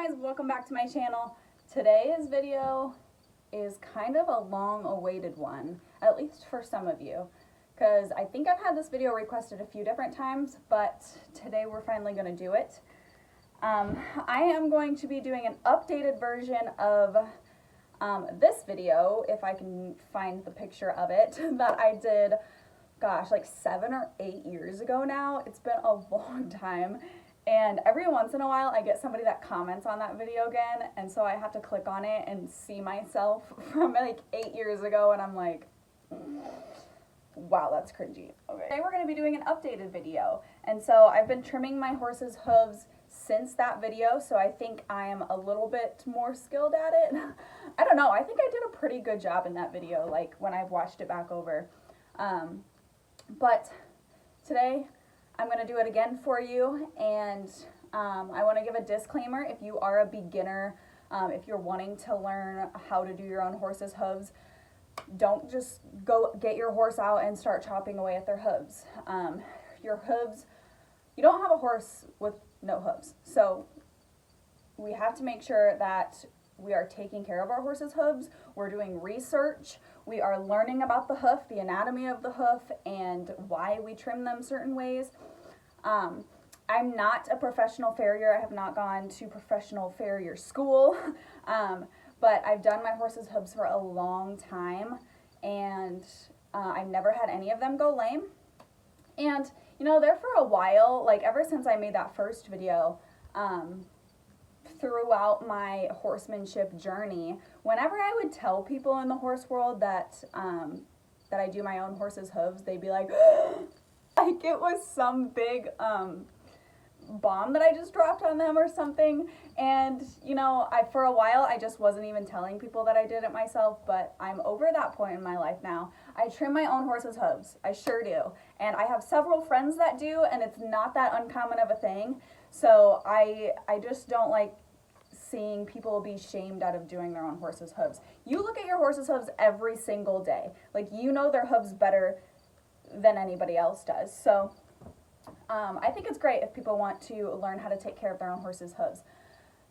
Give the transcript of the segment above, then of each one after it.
guys, welcome back to my channel. Today's video is kind of a long-awaited one, at least for some of you, because I think I've had this video requested a few different times, but today we're finally going to do it. I am going to be doing an updated version of this video, if I can find the picture of it, that I did, gosh, like 7 or 8 years ago now. It's been a long time. And every once in a while, I get somebody that comments on that video again, and so I have to click on it and see myself from like 8 years ago, and I'm like, wow, that's cringy. Okay. Today we're going to be doing an updated video, and so I've been trimming my horse's hooves since that video, so I think I am a little bit more skilled at it. I don't know, I think I did a pretty good job in that video, like when I've watched it back over. But today, I'm going to do it again for you, and I want to give a disclaimer. If you are a beginner, if you're wanting to learn how to do your own horse's hooves, don't just go get your horse out and start chopping away at their hooves. Your hooves, you don't have a horse with no hooves, so we have to make sure that we are taking care of our horse's hooves. We're doing research. We are learning about the hoof, the anatomy of the hoof, and why we trim them certain ways. I'm not a professional farrier. I have not gone to professional farrier school, but I've done my horse's hooves for a long time, and I've never had any of them go lame. And, you know, there for a while, like ever since I made that first video, throughout my horsemanship journey, whenever I would tell people in the horse world that I do my own horse's hooves, they'd be like, like it was some big bomb that I just dropped on them or something. And you know, for a while I just wasn't even telling people that I did it myself, but I'm over that point in my life now. I trim my own horse's hooves, I sure do, and I have several friends that do, and it's not that uncommon of a thing. So I just don't like seeing people be shamed out of doing their own horse's hooves. You look at your horse's hooves every single day. Like, you know their hooves better than anybody else does. So I think it's great if people want to learn how to take care of their own horse's hooves.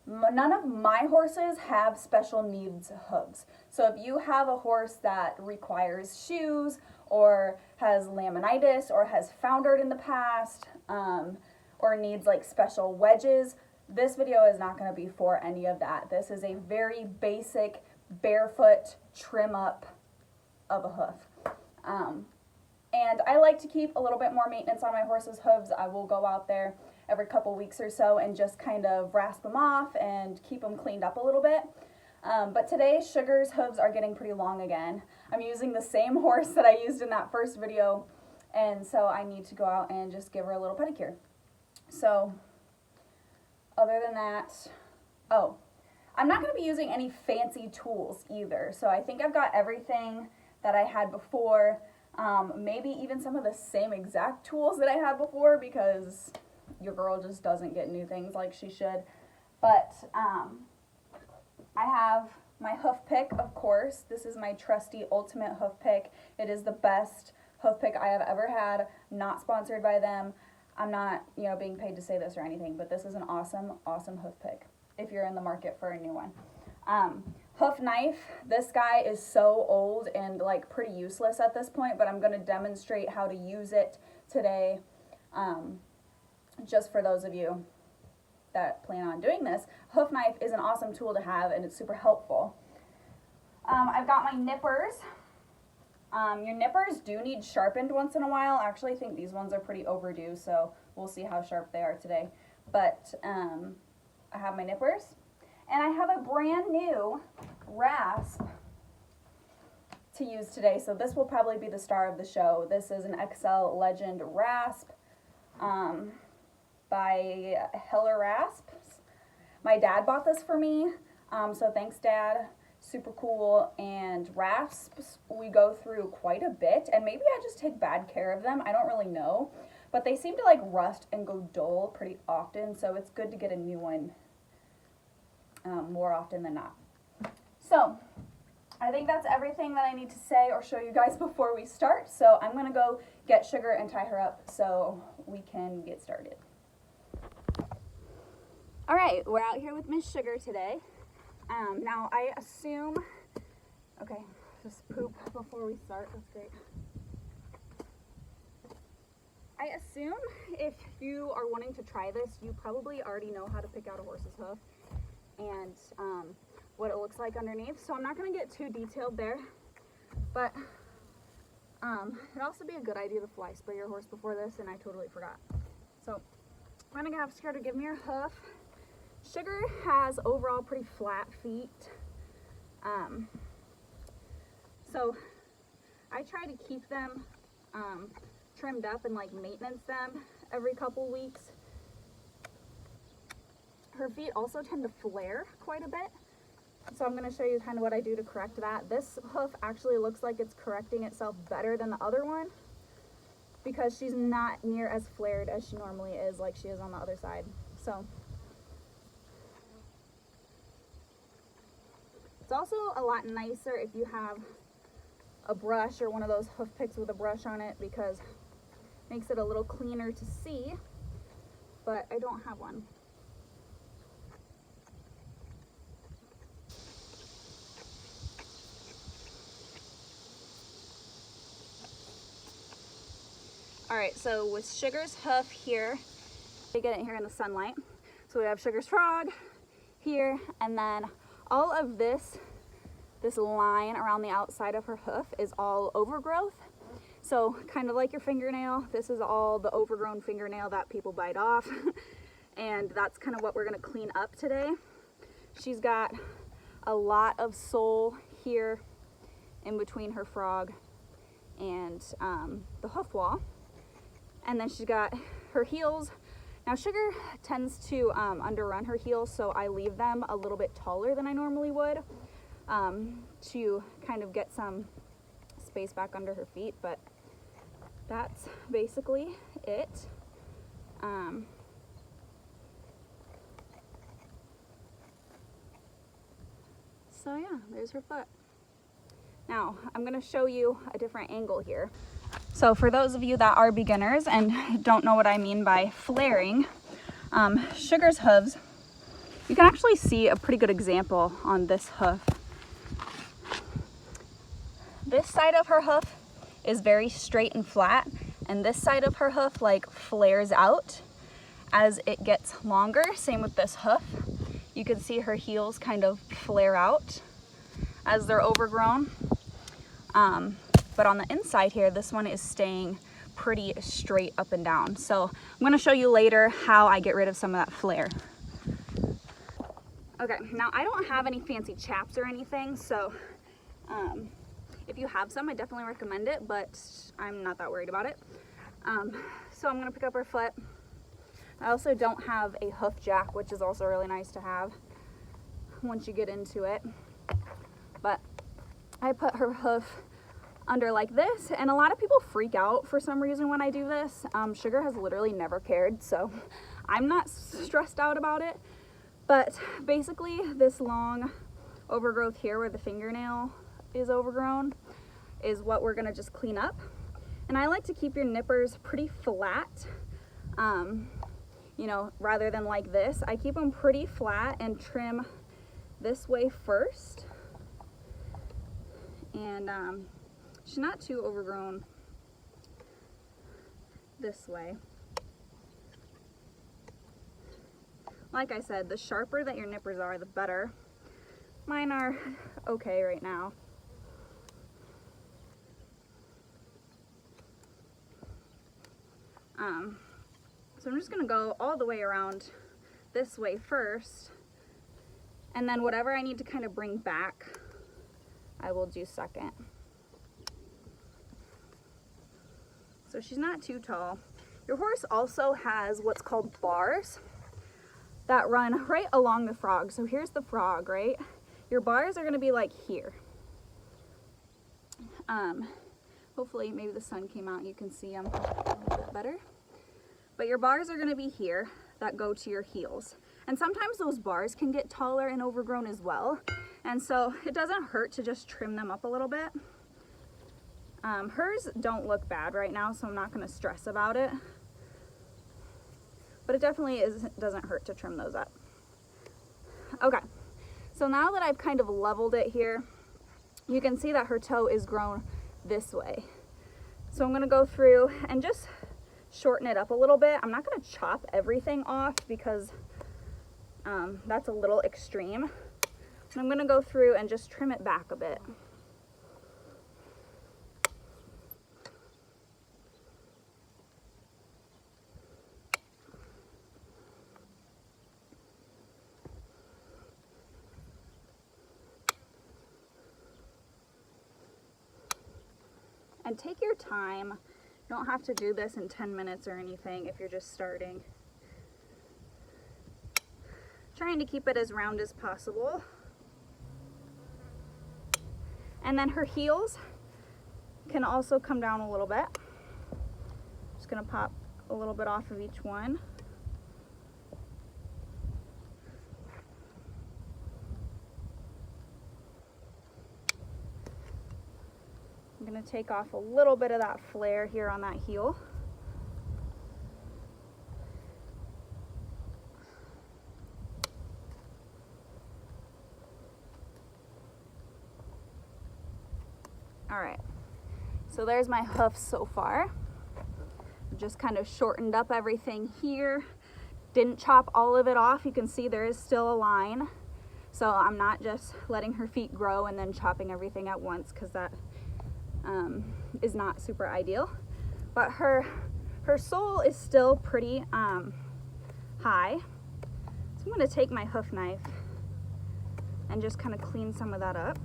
None of my horses have special needs hooves. So if you have a horse that requires shoes, or has laminitis, or has foundered in the past, or needs like special wedges, this video is not going to be for any of that. This is a very basic barefoot trim up of a hoof. And I like to keep a little bit more maintenance on my horse's hooves. I will go out there every couple weeks or so and just kind of rasp them off and keep them cleaned up a little bit. But today, Sugar's hooves are getting pretty long again. I'm using the same horse that I used in that first video, and so I need to go out and just give her a little pedicure. So, other than that, oh, I'm not going to be using any fancy tools either. So I think I've got everything that I had before. Maybe even some of the same exact tools that I had before, because your girl just doesn't get new things like she should. But I have my Hoof Pick, of course. This is my trusty ultimate Hoof Pick. It is the best hoof pick I have ever had. Not sponsored by them. I'm not, you know, being paid to say this or anything, but this is an awesome, awesome hoof pick if you're in the market for a new one. Hoof Knife, this guy is so old and like pretty useless at this point, but I'm going to demonstrate how to use it today, just for those of you that plan on doing this. Hoof Knife is an awesome tool to have, and it's super helpful. I've got my nippers. Your nippers do need sharpened once in a while. I actually think these ones are pretty overdue, so we'll see how sharp they are today. But I have my nippers, and I have a brand new rasp to use today. So this will probably be the star of the show. This is an XL Legend Rasp by Rasps. My dad bought this for me, so thanks, Dad. Super cool. And rasps we go through quite a bit, and maybe I just take bad care of them. I don't really know, but they seem to like rust and go dull pretty often, so it's good to get a new one more often than not. So I think that's everything that I need to say or show you guys before we start. So I'm gonna go get Sugar and tie her up so we can get started. All right, we're out here with Miss Sugar today. Now I assume, okay, just poop before we start, that's great. I assume if you are wanting to try this, you probably already know how to pick out a horse's hoof and what it looks like underneath. So I'm not gonna get too detailed there, but it'd also be a good idea to fly spray your horse before this, and I totally forgot. So I'm gonna have Sugar give me her hoof. Sugar has overall pretty flat feet. So I try to keep them trimmed up and like maintenance them every couple weeks. Her feet also tend to flare quite a bit. So I'm going to show you kind of what I do to correct that. This hoof actually looks like it's correcting itself better than the other one because she's not near as flared as she normally is, like she is on the other side. So it's also a lot nicer if you have a brush or one of those hoof picks with a brush on it, because it makes it a little cleaner to see, but I don't have one. All right, so with Sugar's hoof here, we get it here in the sunlight. So we have Sugar's frog here, and then all of this line around the outside of her hoof is all overgrowth. So kind of like your fingernail, this is all the overgrown fingernail that people bite off. And that's kind of what we're gonna clean up today. She's got a lot of sole here in between her frog and the hoof wall. And then she's got her heels. Now Sugar tends to underrun her heels, so I leave them a little bit taller than I normally would to kind of get some space back under her feet, but that's basically it. So yeah, there's her foot. Now I'm going to show you a different angle here. So for those of you that are beginners and don't know what I mean by flaring, Sugar's hooves, you can actually see a pretty good example on this hoof. This side of her hoof is very straight and flat, and this side of her hoof like flares out as it gets longer. Same with this hoof. You can see her heels kind of flare out as they're overgrown. But on the inside here, this one is staying pretty straight up and down. So I'm going to show you later how I get rid of some of that flare. Okay, now I don't have any fancy chaps or anything, so if you have some, I definitely recommend it, but I'm not that worried about it. So I'm going to pick up her foot. I also don't have a hoof jack, which is also really nice to have once you get into it. But I put her hoof under like this, and a lot of people freak out for some reason when I do this. Sugar has literally never cared, so I'm not stressed out about it. But basically this long overgrowth here where the fingernail is overgrown is what we're gonna just clean up. And I like to keep your nippers pretty flat, you know, rather than like this. I keep them pretty flat and trim this way first. And she's not too overgrown this way. Like I said, the sharper that your nippers are, the better. Mine are okay right now. So I'm just gonna go all the way around this way first, and then whatever I need to kind of bring back, I will do second. So she's not too tall. Your horse also has what's called bars that run right along the frog. So here's the frog, right? Your bars are gonna be like here. Hopefully maybe the sun came out and you can see them a little bit better. But your bars are gonna be here that go to your heels. And sometimes those bars can get taller and overgrown as well. And so it doesn't hurt to just trim them up a little bit. Hers don't look bad right now, so I'm not gonna stress about it. But it definitely doesn't hurt to trim those up. Okay, so now that I've kind of leveled it here, you can see that her toe is grown this way. So I'm gonna go through and just shorten it up a little bit. I'm not gonna chop everything off because that's a little extreme. I'm gonna go through and just trim it back a bit. And take your time. You don't have to do this in 10 minutes or anything if you're just starting. Trying to keep it as round as possible. And then her heels can also come down a little bit. Just gonna pop a little bit off of each one. I'm gonna take off a little bit of that flare here on that heel. All right, so there's my hoofs so far. Just kind of shortened up everything here. Didn't chop all of it off. You can see there is still a line. So I'm not just letting her feet grow and then chopping everything at once, because that is not super ideal. But her sole is still pretty high. So I'm gonna take my hoof knife and just kind of clean some of that up.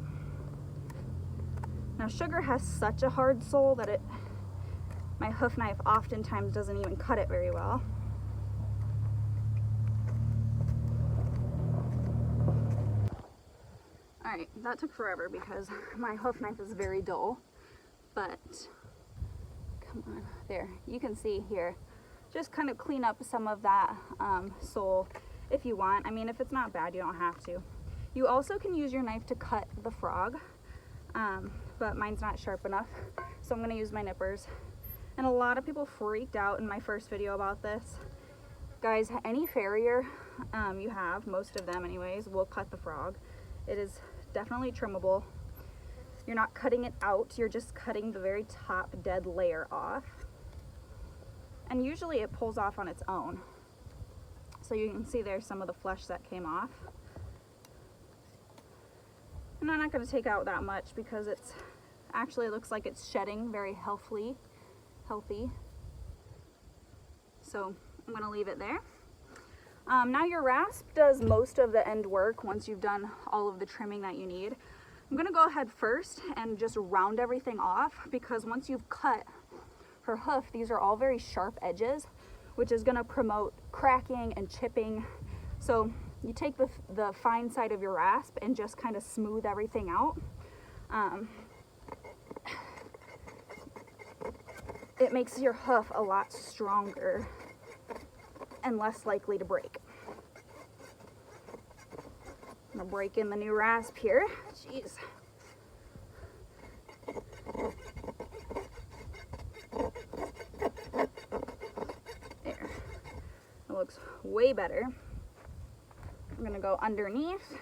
Now Sugar has such a hard sole that my hoof knife oftentimes doesn't even cut it very well. All right, that took forever because my hoof knife is very dull, but come on, there, you can see here. Just kind of clean up some of that sole if you want. I mean, if it's not bad, you don't have to. You also can use your knife to cut the frog, but mine's not sharp enough, so I'm gonna use my nippers. And a lot of people freaked out in my first video about this. Guys, any farrier you have, most of them anyways, will cut the frog. It is definitely trimmable. You're not cutting it out, you're just cutting the very top dead layer off. And usually it pulls off on its own. So you can see there's some of the flesh that came off. And I'm not gonna take out that much because it's actually looks like it's shedding very healthy. So I'm gonna leave it there. Now your rasp does most of the end work once you've done all of the trimming that you need. I'm gonna go ahead first and just round everything off, because once you've cut her hoof, these are all very sharp edges, which is gonna promote cracking and chipping. So you take the fine side of your rasp and just kind of smooth everything out. It makes your hoof a lot stronger and less likely to break. I'm gonna break in the new rasp here. Jeez. There. It looks way better. I'm gonna go underneath.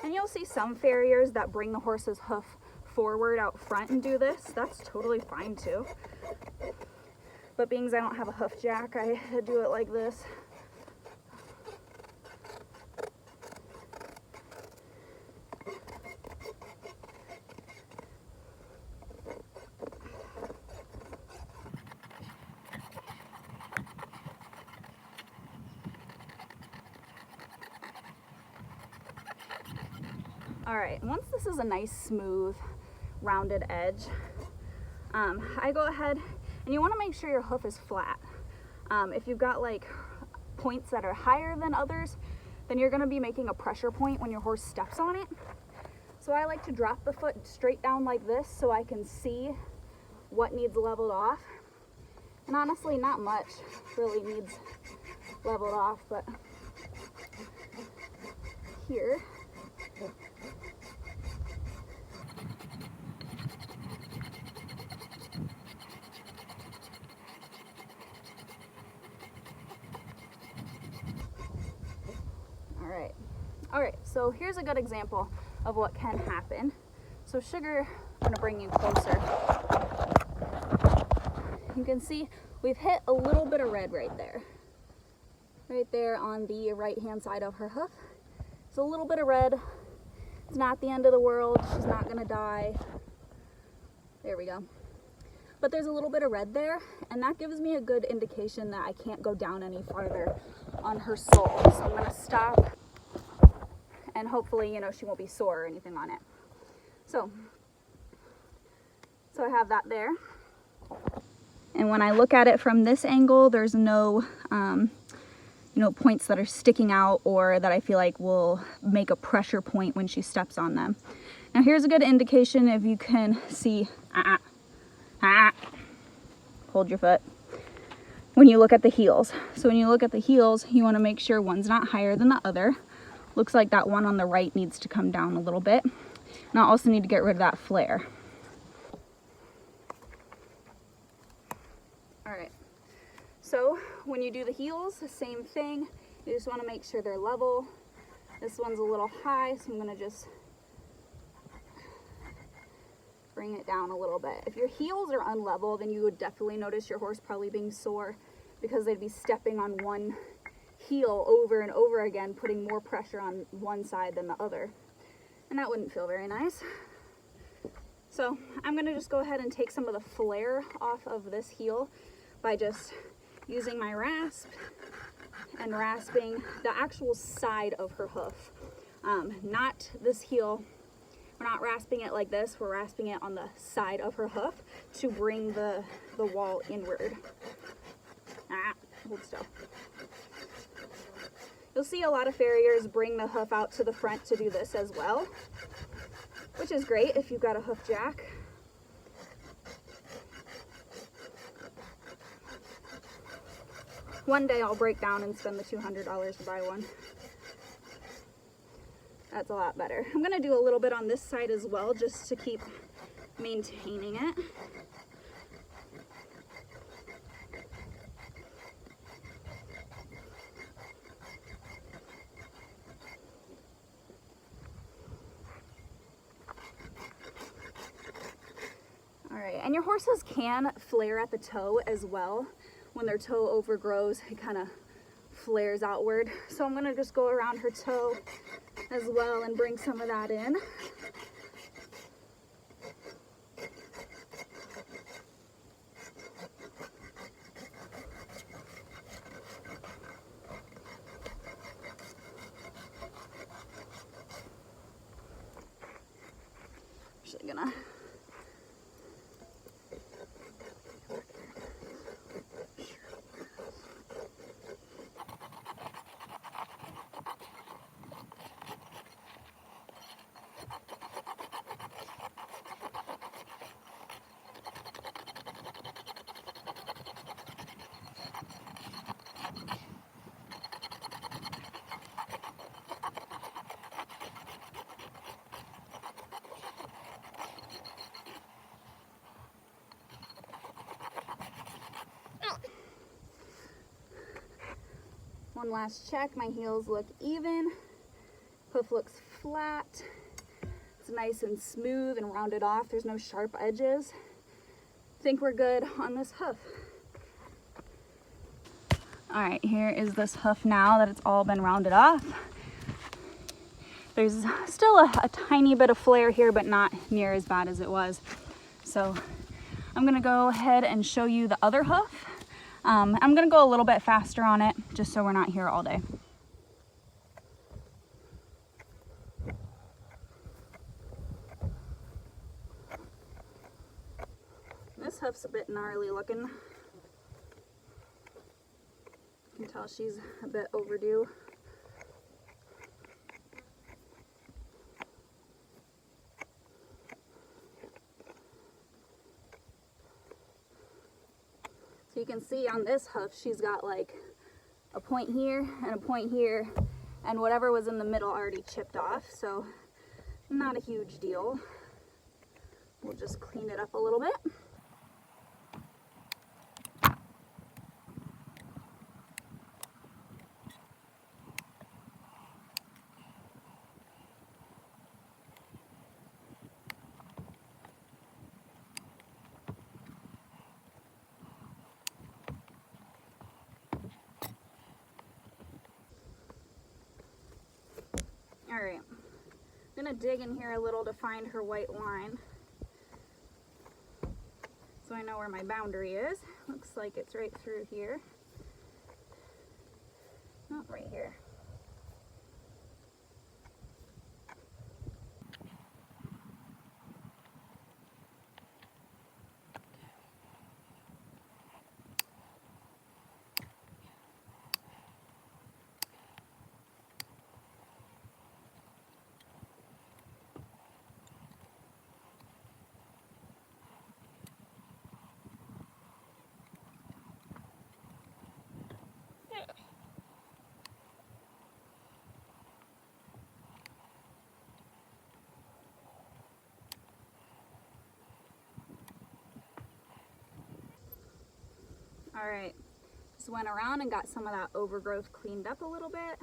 And you'll see some farriers that bring the horse's hoof forward out front and do this. That's totally fine too. But being as I don't have a hoof jack, I do it like this. All right, once this is a nice, smooth, rounded edge, I go ahead and you want to make sure your hoof is flat. If you've got like points that are higher than others, then you're going to be making a pressure point when your horse steps on it. So I like to drop the foot straight down like this so I can see what needs leveled off. And honestly, not much really needs leveled off, but here. All right, so here's a good example of what can happen. So Sugar, I'm gonna bring you closer. You can see we've hit a little bit of red right there. Right there on the right-hand side of her hoof. It's a little bit of red. It's not the end of the world. She's not gonna die. There we go. But there's a little bit of red there, and that gives me a good indication that I can't go down any farther on her sole. So I'm gonna stop, and hopefully, you know, she won't be sore or anything on it. So I have that there. And when I look at it from this angle, there's no, you know, points that are sticking out or that I feel like will make a pressure point when she steps on them. Now here's a good indication if you can see, hold your foot, when you look at the heels. So when you look at the heels, you want to make sure one's not higher than the other. Looks like that one on the right needs to come down a little bit. And I also need to get rid of that flare. All right, so when you do the heels, the same thing. You just want to make sure they're level. This one's a little high, so I'm going to just bring it down a little bit. If your heels are unlevel, then you would definitely notice your horse probably being sore because they'd be stepping on one heel over and over again, putting more pressure on one side than the other. And that wouldn't feel very nice. So I'm going to just go ahead and take some of the flare off of this heel by just using my rasp and rasping the actual side of her hoof. Not this heel. We're not rasping it like this, we're rasping it on the side of her hoof to bring the wall inward. Hold still. You'll see a lot of farriers bring the hoof out to the front to do this as well, which is great if you've got a hoof jack. One day I'll break down and spend the $200 to buy one. That's a lot better. I'm gonna do a little bit on this side as well, just to keep maintaining it. All right, and your horses can flare at the toe as well. When their toe overgrows, it kind of flares outward. So I'm gonna just go around her toe as well and bring some of that in. Actually gonna one last check. My heels look even. Hoof looks flat. It's nice and smooth and rounded off. There's no sharp edges. I think we're good on this hoof. All right, here is this hoof now that it's all been rounded off. There's still a tiny bit of flare here, but not near as bad as it was. So I'm gonna go ahead and show you the other hoof. I'm gonna go a little bit faster on it, just so we're not here all day. This hoof's a bit gnarly looking. You can tell she's a bit overdue. So you can see on this hoof, she's got like a point here and a point here, and whatever was in the middle already chipped off, so not a huge deal. We'll just clean it up a little bit. gonna dig in here a little to find her white line, so I know where my boundary is. Looks like it's right through here. Oh, right here. All right, just went around and got some of that overgrowth cleaned up a little bit.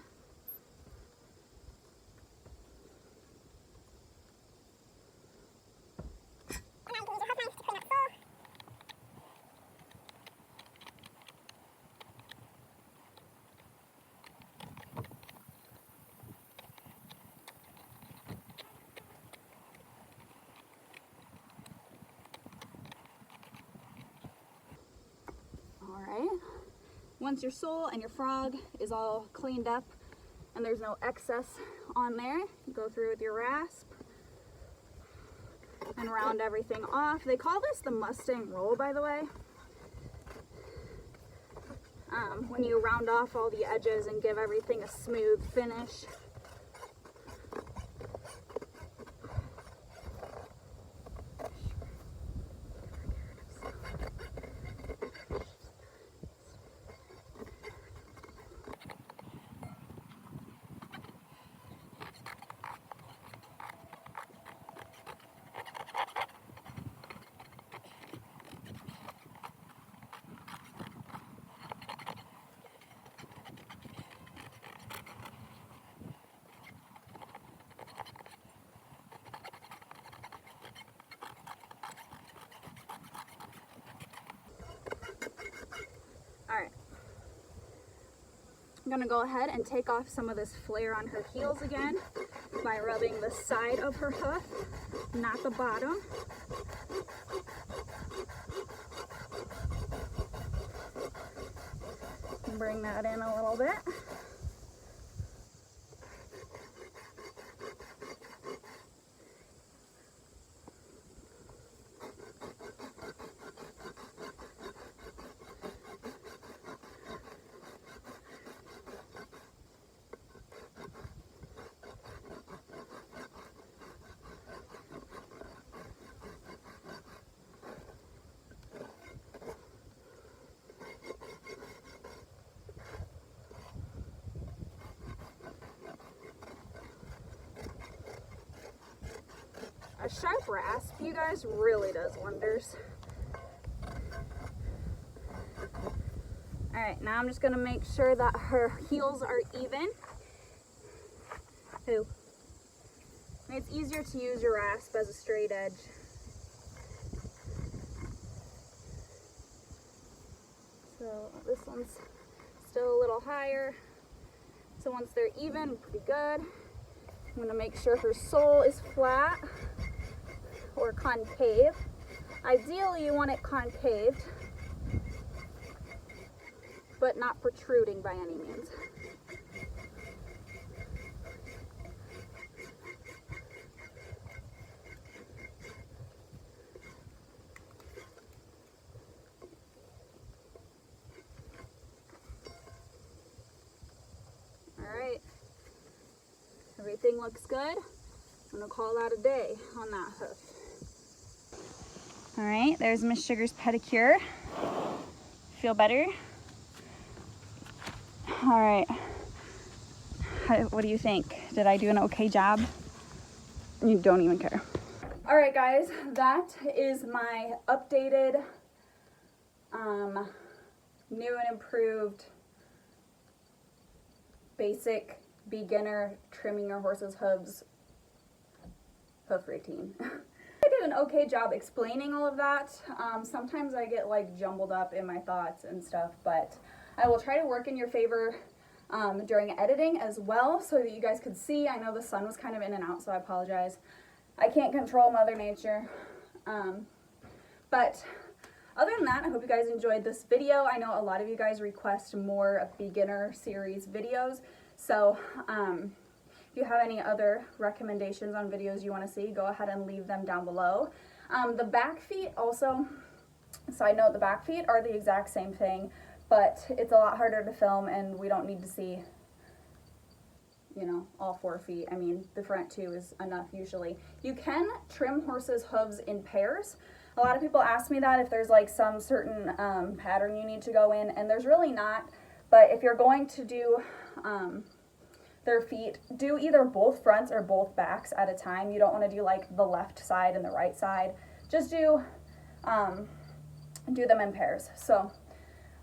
Once your sole and your frog is all cleaned up and there's no excess on there, you go through with your rasp and round everything off. They call this the Mustang roll, by the way. When you round off all the edges and give everything a smooth finish. Alright, I'm going to go ahead and take off some of this flare on her heels again by rubbing the side of her hoof, not the bottom. Bring that in a little bit. A sharp rasp, you guys, really does wonders. Alright, now I'm just going to make sure that her heels are even. Ooh. It's easier to use your rasp as a straight edge. So this one's still a little higher. So once they're even, pretty good. I'm going to make sure her sole is flat or concave. Ideally you want it concaved, but not protruding by any means. Alright, everything looks good. I'm going to call that a day on that hoof. All right, there's Miss Sugar's pedicure. Feel better? All right, what do you think? Did I do an okay job? You don't even care. All right, guys, that is my updated, new and improved basic beginner trimming your horse's hooves hoof routine. I did an okay job explaining all of that. Sometimes I get like jumbled up in my thoughts and stuff, but I will try to work in your favor during editing as well, so that you guys could see. I know the sun was kind of in and out, so I apologize. I can't control Mother Nature. But other than that, I hope you guys enjoyed this video. I know a lot of you guys request more beginner series videos, so if you have any other recommendations on videos you want to see, go ahead and leave them down below. The back feet also, side note, the back feet are the exact same thing, but it's a lot harder to film, and we don't need to see, you know, all 4 feet. I mean, the front 2 is enough usually. You can trim horses' hooves in pairs. A lot of people ask me that, if there's like some certain pattern you need to go in, and there's really not. But if you're going to do their feet, do either both fronts or both backs at a time. You don't want to do like the left side and the right side. Just do them in pairs. So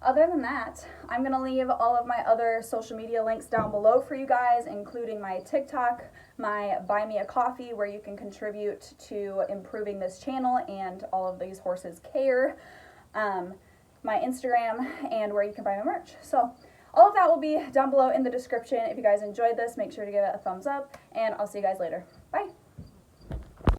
other than that, I'm going to leave all of my other social media links down below for you guys, including my TikTok, my Buy Me a Coffee, where you can contribute to improving this channel and all of these horses' care, my Instagram, and where you can buy my merch. So all of that will be down below in the description. If you guys enjoyed this, make sure to give it a thumbs up, and I'll see you guys later.